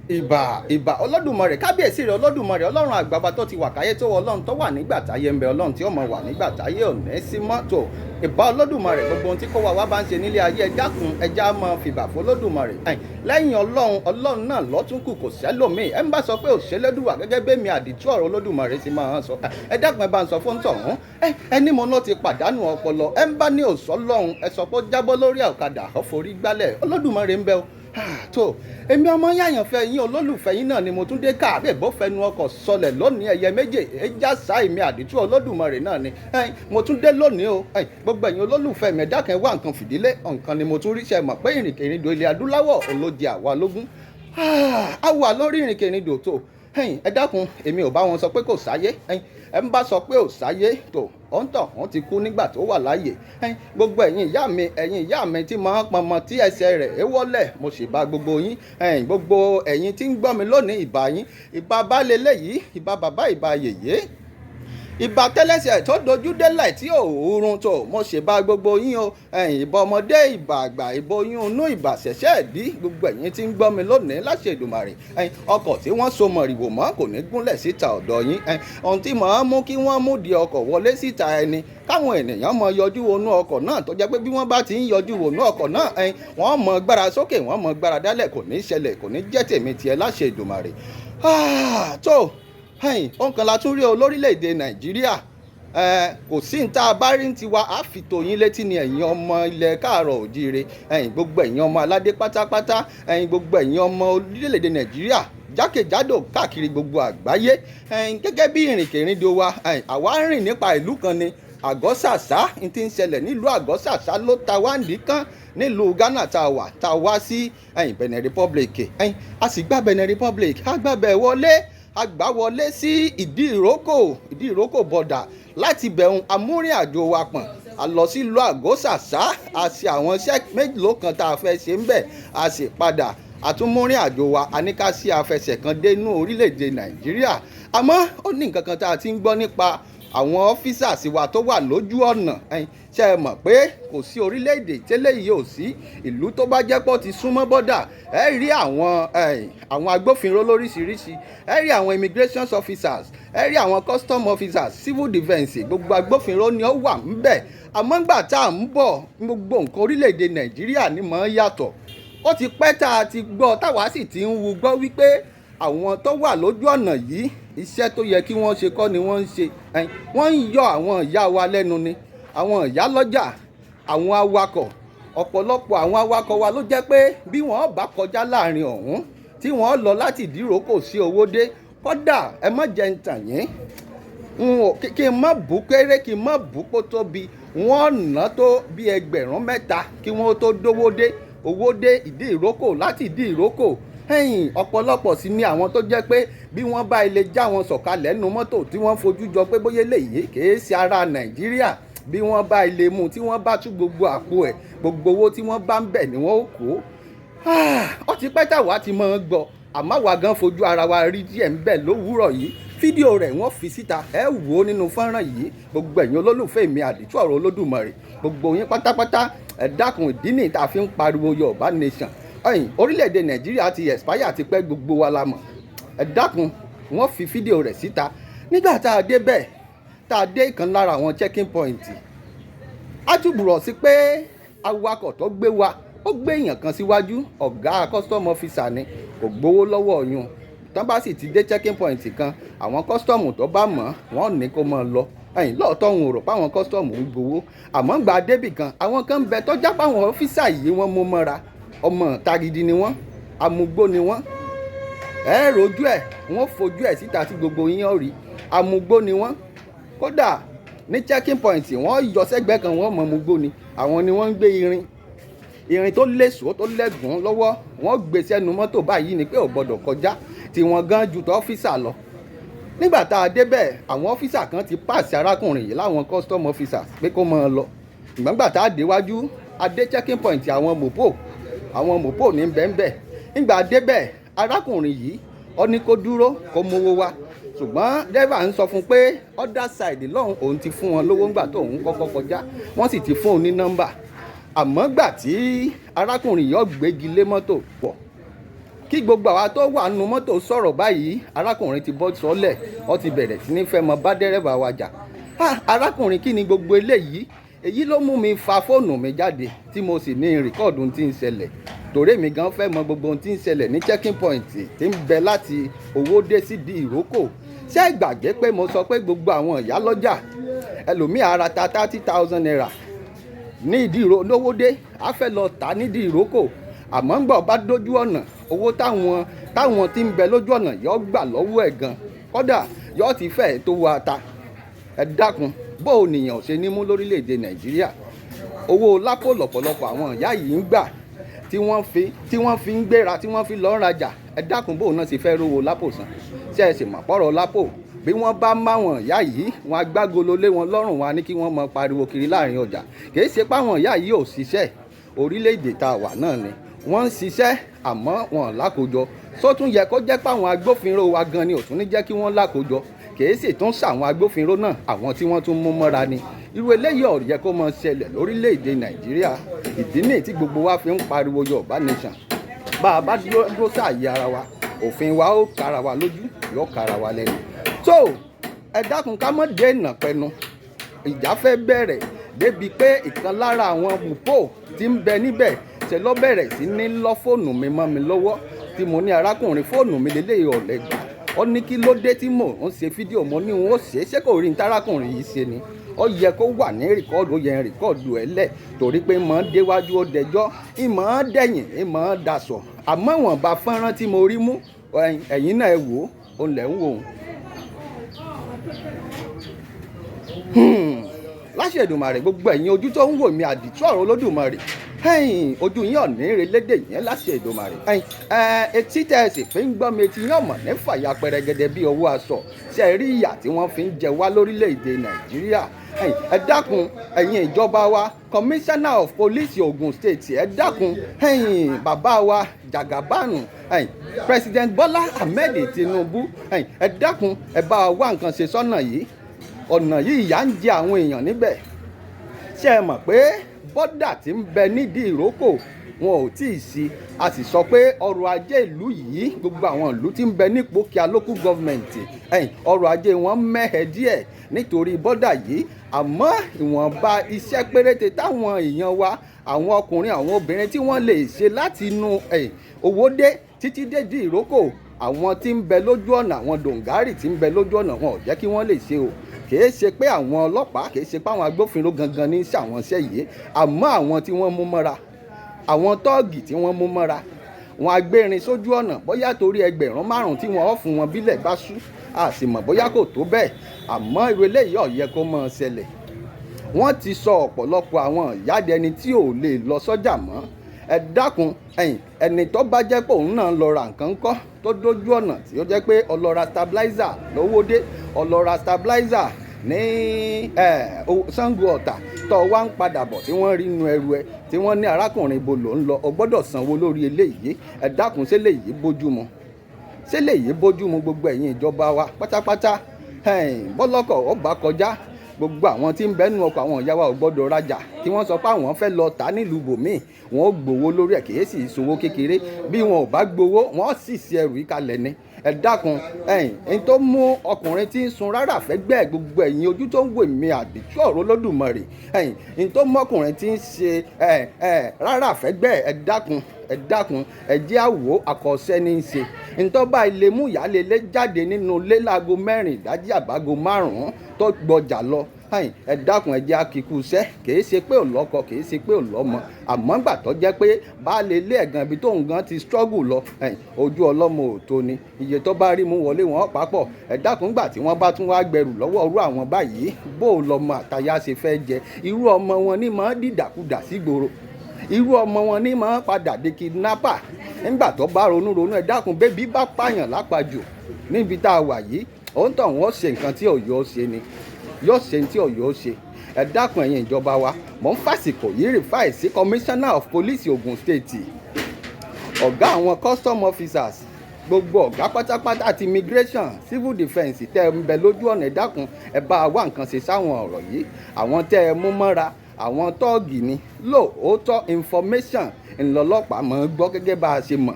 ìbà Olódùmarè, kábíyèsí rẹ̀ Olódùmarè, ọlọ́run àgbàbà tó ti wà káyé tó wọ, ọlọ́run tó wà nígbà táyé ń bẹ, ọlọ́run tí ó mọ wà nígbà táyé ò ní sí mọ́tò. ìbà Olódùmarè, gbogbo ohun tí kó wa wá bá ń ṣe nílé ayé, ẹ dákun ẹja mọ fìbà fún Olódùmarè. lẹ́yìn ọlọ́run náà lọ́tún kù, kò sẹ́lòmíì. ẹ ń bá sọ pé òṣèlédùwà gẹ́gẹ́ bẹ́mi àdìtú ọ̀rọ̀ Olódùmarè ti máa ń sọ. ẹ dákun ẹ bá ń sọ fún tọ̀hún. ẹni mo ló ti pàdánù ọpọlọ. ẹ ń bá ní òṣọ́lọ́run, ẹ sọ pé ó jábọ́ lórí ọ̀kadà ó forí gbálẹ̀. Olódùmarè ń bẹ o. tó èmi ọmọ yáyànfẹ́ yín, olólùfẹ́ yín náà ni mo tún dé káàbẹ̀ bó fẹnu ọkọ̀ sọlẹ̀ lónìí. ẹyẹ méje ẹja sá èmi àdìtú Olódùmarè náà ni mo tún dé lónìí o. gbogbo ẹ̀yin olólùfẹ́ mi, ẹ̀dá kan wá nǹkan fìdílé nǹkan ni mo tún ríṣẹ́ mọ̀ pé ìrìnkèrindò ilẹ̀ adúláwọ̀ olódi àwa lógún. a wà lórí ìrìnkèrindò tó ẹ dákun, èmi ò bá wọn sọ pé kò sáyé. ẹ ń bá sọ pé ò sáyé tó ọ̀ǹtọ̀ wọn ti kú nígbà tó wà láàyè. gbogbo ẹ̀yin ìyá mi tí máa ń pọnmọ tí ẹsẹ̀ rẹ̀ é wọ́lẹ̀, mo sì bá gbogbo yín. gbogbo ẹ̀yin tí ń gbọ́ mi lónìí, ìbà yín, ìbà baálé léyìí, ìbà bàbá, ìbà yèyé, ìbà tẹ́lẹ̀sẹ̀ tó dojú délẹ̀ tí òórùn tó, mo ṣe bá gbogbo yín o. ìbà ọmọdé, ìbà àgbà, ìbà oyún inú, ìbà ṣẹ̀ṣẹ̀ bí, gbogbo ẹ̀yin tí ń gbọ́ mi lónìí láṣẹ Èdùmàrè. ọkọ̀ tí wọ́n so mọ̀rìwò mọ́ kò ní gúnlẹ̀ síta ọ̀dọ̀ yín. ohun tí màá mú kí wọ́n mú di ọkọ̀ wọlé síta ẹni, káwọn ènìyàn mọ yọjú wọnú ọkọ̀ náà, tó jẹ́ pé bí wọ́n bá ti ń yọjú wọnú ọkọ̀ náà, wọ́n mọ gbára sókè, wọ́n mọ gbára dálẹ̀, kò ní ṣẹlẹ̀, kò ní jẹ́ tèmi tiẹ̀ láṣẹ Èdùmàrè. tó ohun kan la tún rí o lórílẹ̀‐èdè Nàìjíríà. kò sí ní tá a bá rí tiwa á fi tó yín létí ni, ẹ̀yin ọmọ ilẹ̀ káàárọ̀ òjíire, gbogbo ẹ̀yin ọmọ aládé pátápátá, gbogbo ẹ̀yin ọmọ orílẹ̀‐èdè Nàìjíríà jákèjádò káàkiri gbogbo àgbáyé. gẹ́gẹ́ bí ìrìnkèrindò wa, àwa ń rìn nípa ìlú kan ni àgọ́sàsá. n ti ń ṣẹlẹ̀ nílùú àgọ́sàsá ló ta wá nìdí kan nílùú Ghana tá a wá sí Benin Republic. a sì gba Benin Republic, a gbàbẹ̀ wọlé, a gbà wọlé sí Idiroko bọ̀dà. láti bẹ̀rùn amúrìn àjò wa pọ̀n, a lọ sí ìlú àgọ́sàsá, a ṣe àwọn iṣẹ́ mélòó kan tá a fẹ́ ṣe ń bẹ̀, a sì padà àtúmúrìn àjò wa, a ní ká sí afẹsẹ̀ kan dé inú orílẹ̀-èdè Nàìjíríà. àmọ́ ó ní nǹkan kan tá a ti ń gbọ́ nípa àwọn ọ́físàsì wa tó wà lójú ọ̀nà. ṣe é mọ̀ pé kò sí orílẹ̀-èdè tẹ́lẹ̀ yìí ò sí ìlú tó bá jẹ́ pọ́ ti súnmọ́ bọ́dà, ẹ rí àwọn agbófinró lóríṣiríṣi, ẹ rí àwọn immigration officers, ẹ rí àwọn custom officers, civil defence, gbogbo agbófinró ni ó wà ńbẹ̀. àmọ́ ńgbà tá à ń bọ̀, gbogbo nǹkan orílẹ̀-èdè Nàìjíríà ni mọ̀ ń yàtọ̀. ó ti pẹ́ tá a ti gbọ́, táwa sì ti ń wu gbọ́ wípé àwọn tó wà lójú ọ̀nà yìí, iṣẹ́ tó yẹ kí wọ́n ṣe kọ́ ni wọ́n ń ṣe. wọ́n ń yọ àwọn ìyá wa lẹ́nu ni, àwọn ìyá lọ́jà, àwọn awakọ̀. ọ̀pọ̀lọpọ̀ àwọn awakọ̀ wa ló jẹ́ pé bí wọ́n bá kọjá láàrin ọ̀hún, tí wọ́n lọ láti Ìdíròkò sí Owódé, kódà ẹ má jẹ́ ń tàn yín, kí n má bú kéré, kí n má bú kó tóbi, wọ́n ná tó bí 3,000 kí wọ́n tó dówódé. Owódé Ìdíròkò, láti Ìdíròkò ọ̀pọ̀lọpọ̀ sí ni àwọn tó jẹ́ pé bí wọ́n bá ilé já wọn sọ̀kalẹ̀ nínú mọ́tò tí wọ́n fojú jọ pé bóyá eléyìí kìí ṣe ará Nàìjíríà, bí wọ́n bá ilé mú, tí wọ́n bá tú gbogbo àpò ẹ̀, gbogbo owó tí wọ́n bá ń bẹ̀ ni wọ́n ó kó. ó ti pẹ́ táwa ti máa ń gbọ́, àmọ́ àwa gan fojú ara wa rí díẹ̀ ń bẹ̀ lówùúrọ̀ yìí. fídíò rẹ̀ wọ́n fi síta, ẹ wò ó nínú fọ́nrán yìí. gbogbo ẹ̀yin olólùfẹ́ mi àdìtú ọ̀rọ̀ Olódùmarè, gbogbo yín pátápátá, ẹ dákun, ìdí nìyí tá a fi ń pariwo Yorùbá nation. orílẹ̀-èdè Nàìjíríà ti expire ti pẹ́, gbogbo wa la mọ̀. ẹ dákun, wọ́n fi fídíò rẹ̀ síta. nígbà tá a dé bẹ́ẹ̀, tá a dé ìkan lára àwọn checking point, a túbùrọ̀ sí pé awakọ̀ tó gbé wa, ó gbé èèyàn kan síwájú, ọ̀gá custom officer ni, kò gbowó lọ́wọ́ yún. tán bá sì ti dé checking point kan, àwọn custom tó bá mọ̀ wọ́n ní kó máa lọ. lóòótọ́ òun ò rò páwọn custom ń gbowó, àmọ́ gba débì kan, àwọn kan bẹ tó já páwọn ọ́físà yìí wọ́n mú mọ́ra, ọmọ tagidi ni wọ́n, amugbó ni wọ́n. ẹ rojú ẹ̀, wọ́n fojú ẹ̀ síta tí gbogbo yín ó rí, amugbó ni wọ́n. kódà ní checking point wọ́n yọ sẹ́gbẹ́ kan, wọ́n mọ̀ amugbó ni, àwọn ni wọ́n ń gbé irin tó léṣo tó lẹ́gùn lọ́wọ́, wọ́n gbé sẹ́nu mọ́tò báyìí ni pé ò gbọ́dọ̀ kọjá, tí wọ́n gan ju tó ọ́físà lọ. nígbà tá a débẹ̀, àwọn ọ́físà kan ti pàṣẹ arákùnrin yìí láwọn custom officers pé kó máa lọ. ìgbàgbà tá a déwájú, a dé checking point àwọn mọ̀pò ní bẹ́ẹ̀nbẹ́ẹ̀. nígbà débẹ̀, arákùnrin yìí ó ní kó dúró kó mówó wá, ṣùgbọ́n dẹ́fà ń sọ fún pé other side lọ́hùn òun ti fún wọn lówó ńgbà tó òun kọ́kọ́ kọjá, wọ́n sì ti fún òun ní nọ́mbà. àmọ́ gbà tí arákùnrin yìí ó gbégi lé mọ́tò pọ̀, kí gbogbo àwa tó wà nínú mọ́tò sọ̀rọ̀ báyìí arákùnrin ti bọ́ sọ́lẹ̀ ó ti bẹ̀rẹ̀ sí ní fẹ́ mọ bá dẹ́rẹ́bà wa jà. Arákùnrin kí ni gbogbo eléyìí? Èyí ló mú mi fa fóònù mi jáde tí mo sì ní rìkọ́ọ̀dù tí ń ṣẹlẹ̀ torí mi gan fẹ́ mọ gbogbo ohun tí ń ṣẹlẹ̀ ní checking point tí ń bẹ láti Owódé sí Idiroko. Ṣé ẹ gbàgbé pé mo sọ pé gbogbo àwọn ìyá lọ́jà ẹlòmíì ara ta 30,000 naira ní Idiroko Owódé á fẹ́ lọ tà ní Idiroko, àmọ́ ń gbọ́ bá dójú ọ̀nà owó táwọn tí ń bẹ lójú ọ̀nà yóò gbà lọ́wọ́ ẹ̀ gan kódà yóò ti fẹ́ẹ̀ tó wa ta. Ẹ dákun bó o nìyàn ṣe ní mú lórílẹ̀‐èdè Nàìjíríà. Owó lápò lọ́pọ̀lọpọ̀ àwọn ìyá yìí ń gbà tí wọ́n fi ń gbéra tí wọ́n fi lọ́ọ́ rajà. Ẹ dákun bó o náà ṣe fẹ́ rówó lápò san. Ṣé ẹ sì mọ̀ pọ̀rọ̀ lápò bí wọ́n bá máwọn ìyá yìí wọn agbágolo lé wọn lọ́rùn wọn ní kí wọ́n mọ pariwo kiri láàrin ọjà. Kìí ṣe páwọn ìyá yìí ò ṣiṣẹ́, orílẹ̀‐èdè tá a wà náà ni wọ́n ń ṣiṣẹ́ àmọ́ wọn lákòjọ. Sótún yẹ kó jẹ́ páwọn agbófinró wa gan ni ò tún ní jẹ́ kí wọ́n lákòjọ. Kìí sì tún ṣàwọn agbófinró náà àwọn tí wọ́n tún mú mọ́ra ni. Irú eléyìí ò yẹ kó mọ ṣẹlẹ̀ lórílẹ̀‐èdè Nàìjíríà. Ìdí nìyí tí gbogbo wa fi ń pariwo Yorùbá nation. Bá a bá dúró sáàyè ara wa òfin wa ó kára wa lójú yóò kára wa lẹ́nu. So ẹ dákun ká mọ̀ dènà pẹnu. Ìjà fẹ́ bẹ̀rẹ̀ débi pé ìkan lára àwọn mùpó tí ń bẹ níbẹ̀ ṣe ló bẹ̀rẹ̀ sí ní lọ́ fóònù mi mọ́ mi lọ́wọ́ tí mo ní arákùnrin fóònù mi lélẹ́yìí ọ̀lẹ́gbà. Ó ní kí ló dé tí mò ń ṣe fídíò mo ní wọn ó ṣe kò rí ní tárákùnrin yìí ṣe ni. Ó yẹ kó wà ní rìkọ́ọ̀dù, ó yẹ rìkọ́ọ̀dù ẹ̀ lẹ̀ torí pé mọ̀ ń déwájú ó dẹjọ́ ìmọ̀ ń dẹ̀yìn ìmọ̀ ń daṣọ. Àmọ́ wọn bá fọ́nrán tí mo rí mú ẹ̀yin náà ẹ wò ó lẹ̀ ń wò ó. Láṣẹ Èdùmàrè gbogbo ẹ̀yin ojú tó ń wò mí àdìtú ọ̀rọ̀ Olódùmarè ojú yín ọ̀nì ìrẹ̀lédè yẹn láṣẹ Èdùmàrè. Etí tẹ́ ẹ sì fi ń gbọ́ mi etí yín ọ̀mọ̀ ní fàyà pẹrẹgẹdẹ bí owó aṣọ. Ṣé rí ìyà tí wọ́n fi ń jẹ wá lórílẹ̀‐èdè Nàìjíríà? Ẹ dákun ẹ̀yin ìjọba wa Commissioner of Police Ogun State ẹ dákun bàbá wa Jagabanu President Bola Ahmed Tinubu ẹ dákun ẹ bá wa wá nǹkan ṣe sọ́nà yìí. Ọ̀nà yìí ìyà ń jẹ àwọn èèyàn níbẹ̀. Ṣé ẹ mọ̀ pé bọ́dà tí ń bẹ ní Idiroko wọn ò tí ì sí, a sì sọ pé ọrọ̀ ajé ìlú yìí gbogbo àwọn ìlú tí ń bẹ nípò kíá local government ọrọ̀ ajé wọn mẹ́hẹ̀ díẹ̀ nítorí bọ́dà yìí. Àmọ́ ìwọ̀nba iṣẹ́ péréte táwọn èèyàn wa àwọn ọkùnrin àwọn obìnrin tí wọ́n lè ṣe láti inú Owódé títí dé Idiroko àwọn tí ń bẹ lójú ọ̀nà àwọn dòǹgárì tí ń bẹ lójú ọ̀nà wọn ò jẹ́ kí wọ́n lè ṣe o. Kìí ṣe pé àwọn ọlọ́pàá kìí ṣe pé àwọn agbófinró gangan ní ṣàwọn iṣẹ́ yìí, àmọ́ àwọn tí wọ́n mú mọ́ra àwọn tọ́ọ̀gì tí wọ́n mú mọ́ra wọn agbérin sójú ọ̀nà bóyá torí 5,000 tí wọ́n fún wọn bílẹ̀ bá ṣú a sì mọ̀ bóyá kò tó bẹ́ẹ̀. Àmọ́ irú eléyìí ò yẹ kó mọ̀ ṣẹlẹ̀. Wọ́n ti sọ ọ̀pọ̀lọpọ̀ àwọn ìyáde ẹni tí ò lè lọ sọ́jà mọ́. Ẹ dákun ẹni tó bá jẹ́ pé òun náà lọ ra nǹkan kọ́ tó dójú ọ̀nà tí ó jẹ́ pé ọlọ́ra stabilizer lówódé ọlọ́ra stabilizer ní Ṣàngó Ọ̀tà tó wá ń padà bọ̀ tí wọ́n rí inú ẹrù ẹ tí wọ́n ní arákùnrin ibo ló ń lọ ọ gbọ́dọ̀ sanwó lórí eléyìí. Ẹ dákun ṣé léyìí bójúmu ṣé léyìí bójúmu gbogbo ẹ̀yin ìjọba wa pátápátá. Bọ́lọ́kọ̀ ó bá kọjá gbogbo àwọn tí ń bẹ́nu ọkọ̀ àwọn ìyá wa ò gbọ́dọ̀ rajà kí wọ́n sọ pé àwọn fẹ́ lọ tà nílùú bòmíì wọ́n ó gbowó lórí ẹ̀ kìí sì ìṣòwò kékeré bí wọn ò bá gbowó wọ́n sì ṣe ẹrù yìí kalẹ̀ ni. Ẹ dákun ẹ̀yin tó mú ọkùnrin tí ń sun rárá fẹ́ gbẹ́ gbogbo ẹ̀yin ojú tó ń wò mí àdìtú ọ̀rọ̀ Olódùmarè ẹ̀yin tó mú ọkùnrin tí ń ṣe rárá fẹ́ gbẹ́ ẹ dákun ẹ jẹ́ àwò àkọsẹ́ ní í ṣe. Ntọ́ba ilé mú ìyálélé jáde nínú ilé láago 4 ìdájí àbágo 5 tó gbọjà lọ ẹ dákun ẹ jẹ́ akíkú iṣẹ́ kìí ṣe pé ò lọ́kọ kìí ṣe pé ò lọ́mọ àmọ́ gbà tó jẹ́ pé baálé ilé ẹ̀gàn ibi tóun gan ti struggle lọ ojú ọlọ́mọ ò tó ni iye tó bá rí mú wọlé wọn papọ̀. Ẹ dákun gbà tí wọ́n bá tún wá gbẹrù lọ́wọ́ irú àwọn báyìí bó o lọ́mọ àtàyà ṣe fẹ́ jẹ. Irú ọmọ wọn ní máa dìdàkudà sígboro, irú ọmọ wọn ní máa padà di kidnapper nígbà tó bá ronú. Ẹ dákun bébí bá pààyàn lápajù níbi tá a wà yìí òun tàn wọ́n ṣe nǹkan tí Ọ̀yọ́ ṣe ni yóò ṣe tí Ọ̀yọ́ ṣe. Ẹ dákun ẹ̀yin ìjọba wa mò ń fàsìkò yìí rìfáì sí Commissioner of Police Ogun State ọ̀gá àwọn custom officers gbogbo ọ̀gá pátápátá àti immigration civil defence tẹ́ ẹ ń bẹ lójú ọ̀nà. Ẹ dákun ẹ bá wá nǹkan ṣe sáwọn ọ̀rọ̀ yìí. Àwọn tẹ́ ẹ mú mọ́ra àwọn tọ́ọ̀gì ni lóòótọ́ information ńlọlọ́pàá mọ̀ ń gbọ́ gẹ́gẹ́ bá a ṣe mọ̀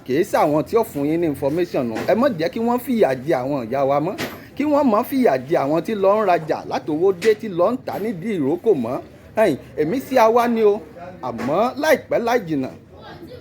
kìí sàwọn tí ó fún yín ní information nù. Ẹ má jẹ́ kí wọ́n fìyà jẹ àwọn ìyá wa mọ́, kí wọ́n má fìyà jẹ àwọn tí lọ ń rajà láti Owódé tí lọ ń tà nídìí Ìrókò mọ́. Èmi sí àwa ni o, àmọ́ láìpẹ́ láì jìnnà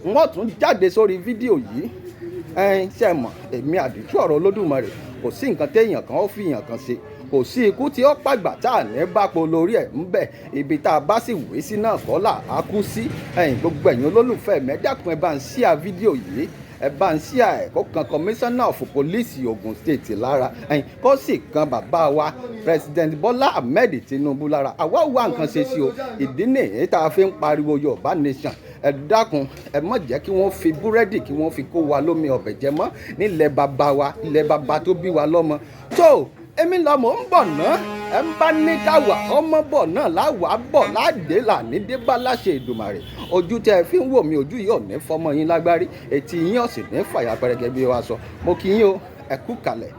wọ́n tún jáde sórí fídíò yìí. Ṣe mọ̀, èmi àdìtú ọ̀rọ̀ Olódùmarè, kò sí nǹkan téèyàn kan ó fi èèyàn kan ṣe, kò sí ikú tí ó pàgbà tá à ní bá po lórí ẹ̀ ń bẹ̀, ibi tá a bá sì wé sí náà kọ́là á kú sí. Gbogbo ẹ̀yin olólùfẹ́ mi, ẹ dákun ẹ bá ń share fídíò yìí, ẹ bá ń share ẹ̀ kó kan Commissioner of Police Ogun State lára, kó sì kan bàbá wa President Bọ́lá Ahmed Tinubu lára. Àwa wá nǹkan ṣe sí o, ìdí nìyí tá a fi ń pariwo Yorùbá Nation. Ẹ dákun ẹ má jẹ́ kí wọ́n fi búrẹ́dì kí wọ́n fi kó wa lómi ọbẹ̀ jẹ mọ́ nílẹ̀ bàbá wa, ilẹ̀ bàbá tó bí wa lọ́mọ. tó èmi lọ mò ń bọ̀ ná, ẹ ń bá ní káwà ọmọ bọ̀ náà láwàá bọ̀ láàdé làní dé bá láṣẹ Èdùmàrè. Ojú tẹ ẹ fi ń wò mí, ojú yìí ò ní fọmọ yín lágbárí, etí yín ò sì ní fàyà pẹrẹgẹ bí wàá sọ. Mo kí yín o, ẹ kú kalẹ̀.